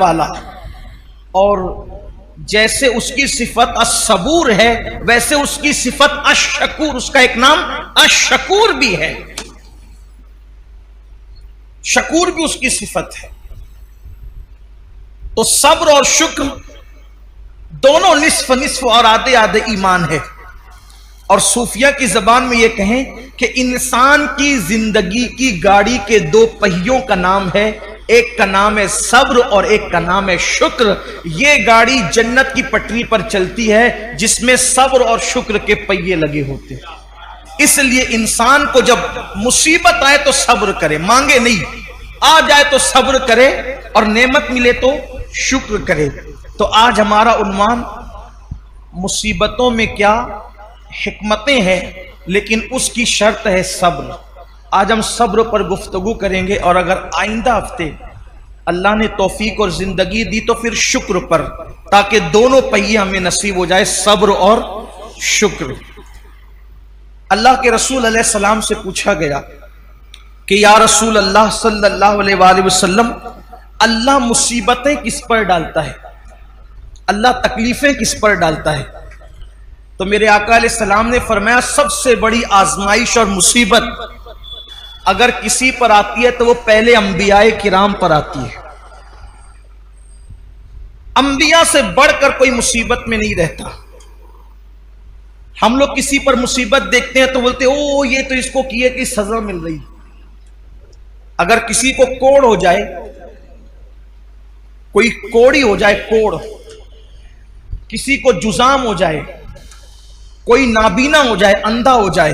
वाला, और जैसे उसकी सिफत अस्सबूर है वैसे उसकी सिफत अश-शकूर, उसका एक नाम अश-शकूर भी है, शकूर भी उसकी सिफत है। तो सब्र और शुक्र दोनों निस्फ निस्फ और आधे आधे ईमान है। और सूफिया की जबान में यह कहें कि इंसान की जिंदगी की गाड़ी के दो पहियों का नाम है, एक का नाम है सब्र और एक का नाम है शुक्र। ये गाड़ी जन्नत की पटरी पर चलती है जिसमें सब्र और शुक्र के पहिए लगे होते हैं। इसलिए इंसान को जब मुसीबत आए तो सब्र करे, मांगे नहीं, आ जाए तो सब्र करे और नेमत मिले तो शुक्र करे। तो आज हमारा उन्वान मुसीबतों में क्या हिकमतें हैं, लेकिन उसकी शर्त है सब्र। आज हम सब्र पर गुफ्तगू करेंगे, और अगर आइंदा हफ्ते अल्लाह ने तौफीक और जिंदगी दी तो फिर शुक्र पर, ताकि दोनों पहिए हमें नसीब हो जाए, सब्र और शुक्र। अल्लाह के रसूल अलैहि सलाम से पूछा गया कि या रसूल अल्लाह सल्लल्लाहु अलैहि वसल्लम, अल्लाह मुसीबतें किस पर डालता है, अल्लाह तकलीफें किस पर डालता है? तो मेरे आका अलैहि सलाम ने फरमाया, सबसे बड़ी आजमाइश और मुसीबत अगर किसी पर आती है तो वो पहले अंबियाए किराम पर आती है। अंबिया से बढ़कर कोई मुसीबत में नहीं रहता। हम लोग किसी पर मुसीबत देखते हैं तो बोलते ओ ये तो इसको किए की सजा मिल रही। अगर किसी को कोड़ हो जाए, कोई कोड़ी हो जाए, कोड़, किसी को जुजाम हो जाए, कोई नाबीना हो जाए, अंधा हो जाए,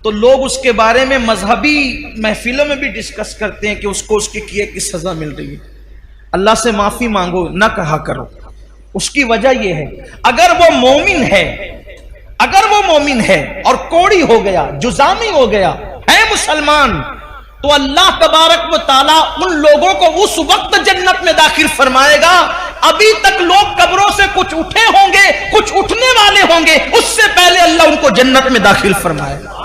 तो लोग उसके बारे में मजहबी महफिलों में भी डिस्कस करते हैं कि उसको उसके किए की सजा मिल रही है। अल्लाह से माफी मांगो, ना कहा करो। उसकी वजह यह है, अगर वो मोमिन है, अगर वो मोमिन है और कोड़ी हो गया, जुजामी हो गया, है मुसलमान, तो अल्लाह तबारक व ताला उन लोगों को उस वक्त जन्नत में दाखिल फरमाएगा। अभी तक लोग कब्रों से कुछ उठे होंगे, कुछ उठने वाले होंगे, उससे पहले अल्लाह उनको जन्नत में दाखिल फरमाएगा।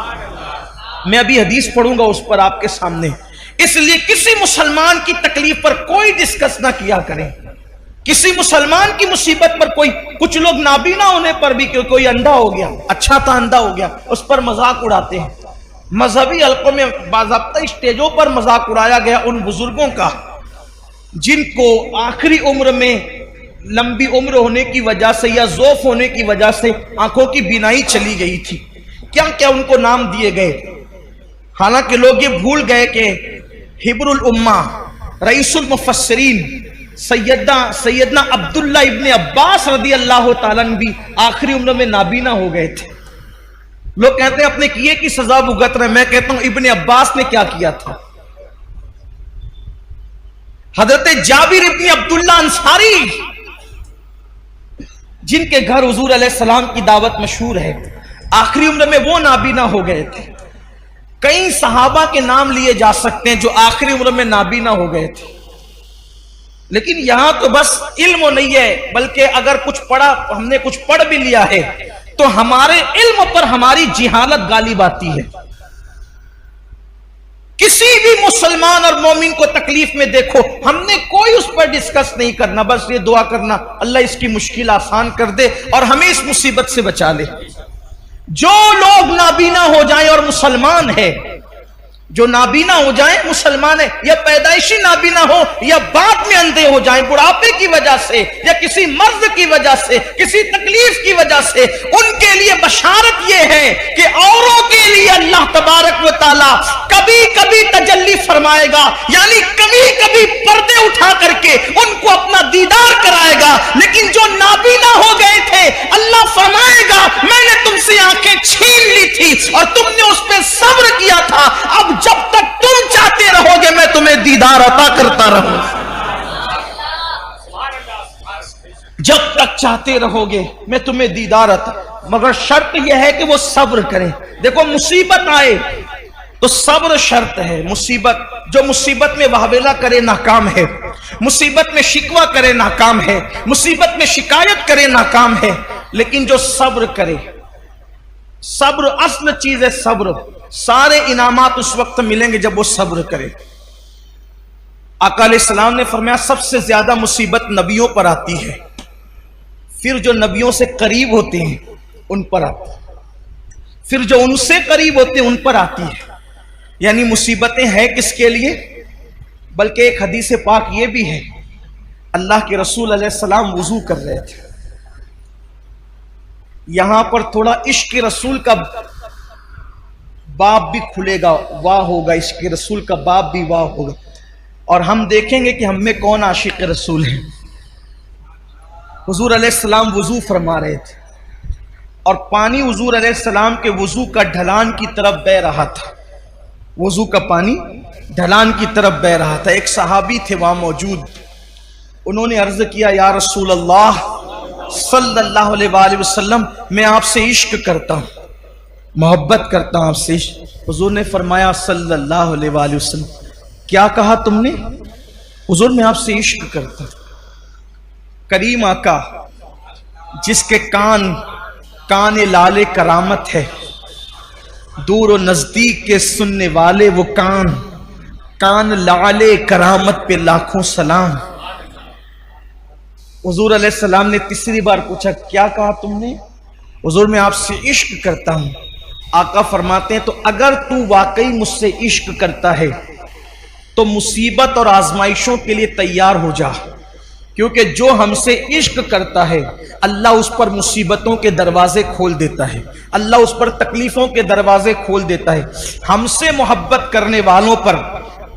मैं अभी हदीस पढ़ूंगा उस पर आपके सामने। इसलिए किसी मुसलमान की तकलीफ पर कोई डिस्कस ना किया करें, किसी मुसलमान की मुसीबत पर कोई, कुछ लोग नाबीना होने पर भी कोई अंधा हो गया, अच्छा था अंधा हो गया, उस पर मजाक उड़ाते हैं। मजहबी हल्कों में बाज़ाब्ता स्टेजों पर मजाक उड़ाया गया उन बुजुर्गों का जिनको आखिरी उम्र में लंबी उम्र होने की वजह से या ज़ौफ होने की वजह से आंखों की बीनाई चली गई थी। क्या क्या उनको नाम दिए गए। हालांकि लोग ये भूल गए कि हिब्रुल उम्मा, रईसुल मुफस्सिरीन सैयदना अब्दुल्ला इब्ने अब्बास रदी अल्लाह ताला अन्हु भी आखिरी उम्र में नाबीना हो गए थे। लोग कहते हैं अपने किए की सजा भुगत रहे। मैं कहता हूं इब्ने अब्बास ने क्या किया था। हजरत जाबिर इब्ने अब्दुल्ला अंसारी, जिनके घर हुजूर अलैहि सलाम की दावत मशहूर है, आखिरी उम्र में वो नाबीना हो गए थे। कई सहाबा के नाम लिए जा सकते हैं जो आखिरी उम्र में नाबीना हो गए थे। लेकिन यहां तो बस इल्म नहीं है, बल्कि अगर कुछ पढ़ा, हमने कुछ पढ़ भी लिया है तो हमारे इल्म पर हमारी जिहालत गालिब आती है। किसी भी मुसलमान और मोमिन को तकलीफ में देखो, हमने कोई उस पर डिस्कस नहीं करना, बस ये दुआ करना अल्लाह इसकी मुश्किल आसान कर दे और हमें इस मुसीबत से बचा ले। जो लोग नाबीना हो जाएं और मुसलमान है, जो नाबीना हो जाए मुसलमान है, या पैदाइशी नाबीना हो या बाद में अंधे हो जाएं बुढ़ापे की वजह से या किसी मर्ज की वजह से, किसी तकलीफ की वजह से, उनके लिए बशारत यह है कि औरों के लिए अल्लाह तबारक व ताला कभी कभी तजल्ली फरमाएगा, यानी कभी कभी पर्दे उठा करके उनको अपना दीदार कराएगा। लेकिन जो नाबीना हो गए थे, अल्लाह फरमाएगा मैंने तुमसे आंखें छीन ली थी और तुमने उस पर सब्र किया था, अब जब तक तुम चाहते रहोगे मैं तुम्हें दीदार अता करता रहूंगा। जब तक चाहते रहोगे मैं तुम्हें दीदार अता, मगर शर्त यह है कि वो सब्र करें। देखो मुसीबत आए तो सब्र शर्त है। मुसीबत, जो मुसीबत में वाहवेला करे नाकाम है, मुसीबत में शिकवा करे नाकाम है, मुसीबत में शिकायत करे नाकाम है। लेकिन जो सब्र करे, सब्र असल चीज है। सब्र, सारे इनामात उस वक्त मिलेंगे जब वो सब्र करे। आका अलैहिस्सलाम ने फरमाया सबसे ज्यादा मुसीबत नबियों पर आती है, फिर जो नबियों से करीब होते हैं उन पर आती है, फिर जो उनसे करीब होते हैं उन पर आती है। यानी मुसीबतें हैं किसके लिए? बल्कि एक हदीस पाक ये भी है, अल्लाह के रसूल अलैहिस्सलाम वुजू कर रहे थे, यहां पर थोड़ा इश्क रसूल का बाब भी खुलेगा, वाह होगा, इश्क रसूल का बाब भी वाह होगा, और हम देखेंगे कि हम में कौन आशिक रसूल है। हुजूर अलैहिस्सलाम वुजू फरमा रहे थे और पानी हुजूर अलैहिस्सलाम के वुजू का ढलान की तरफ बह रहा था, वुजू का पानी ढलान की तरफ बह रहा था। एक सहाबी थे वहां मौजूद, उन्होंने अर्ज किया, या रसूल अल्लाह सल्लल्लाहु अलैहि वसल्लम, मैं आपसे इश्क करता हूं, मोहब्बत करता हूं आपसे। हुजूर ने फरमाया सल्लल्लाहु अलैहि वसल्लम, क्या कहा तुमने? हुजूर मैं आपसे इश्क करता हूं। करीम आका जिसके कान लाले करामत है, दूर और नजदीक के सुनने वाले वो कान लाले करामत पे लाखों सलाम। हुजूर अलैहिस्सलाम ने तीसरी बार पूछा, क्या कहा तुमने? हुजूर मैं आपसे इश्क करता हूं। आका फरमाते हैं, तो अगर तू वाकई मुझसे इश्क करता है तो मुसीबत और आजमाइशों के लिए तैयार हो जा, क्योंकि जो हमसे इश्क करता है अल्लाह उस पर मुसीबतों के दरवाजे खोल देता है, अल्लाह उस पर तकलीफों के दरवाजे खोल देता है। हमसे मोहब्बत करने वालों पर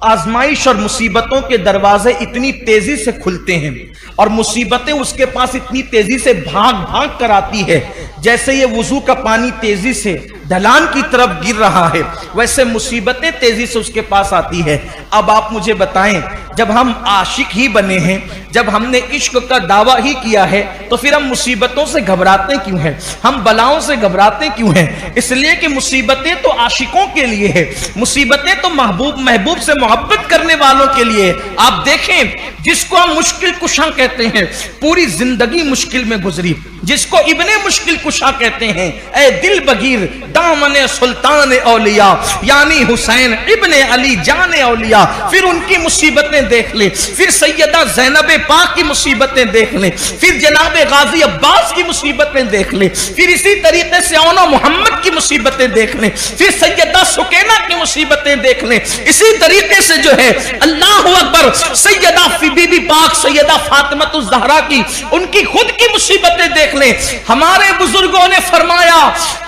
आजमाइश और मुसीबतों के दरवाजे इतनी तेजी से खुलते हैं और मुसीबतें उसके पास इतनी तेजी से भाग भाग कर आती है, जैसे ये वुजू का पानी तेजी से ढलान की तरफ गिर रहा है, वैसे मुसीबतें तेजी से उसके पास आती है। अब आप मुझे बताएं, जब हम आशिक ही बने हैं, जब हमने इश्क का दावा ही किया है, तो फिर हम मुसीबतों से घबराते क्यों हैं? हम बलाओं से घबराते क्यों हैं? इसलिए कि मुसीबतें तो आशिकों के लिए है, मुसीबतें तो महबूब से मोहब्बत करने वालों के लिए। आप देखें, जिसको हम मुश्किल कुशा कहते हैं, पूरी जिंदगी मुश्किल में गुजरी, जिसको इब्ने मुश्किल कुशा कहते हैं, ए दिल बगीर दामने सुल्तान औलिया, यानी हुसैन इब्ने अली जाने औलिया। फिर उनकी मुसीबतें देख ले, फिर सैयदा ज़ैनब पाक की मुसीबतें देख ले, फिर जनाब गाजी अब्बास की मुसीबतें देख ले, फिर इसी तरीके से औनो मोहम्मद की मुसीबतें देख ले, फिर सैयदा सुकैना की मुसीबतें देख ले। इसी तरीके से जो है अल्लाह अकबर, सैयदा बीबी पाक सैयदा फातिमतुज़ ज़हरा की, उनकी खुद की मुसीबतें देख ले। हमारे बुजुर्गों ने फरमाया,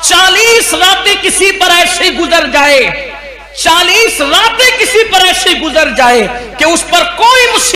40 रातें किसी पर ऐसे गुजर जाए, 40 रातें किसी पर ऐसे गुजर जाए कि उस पर कोई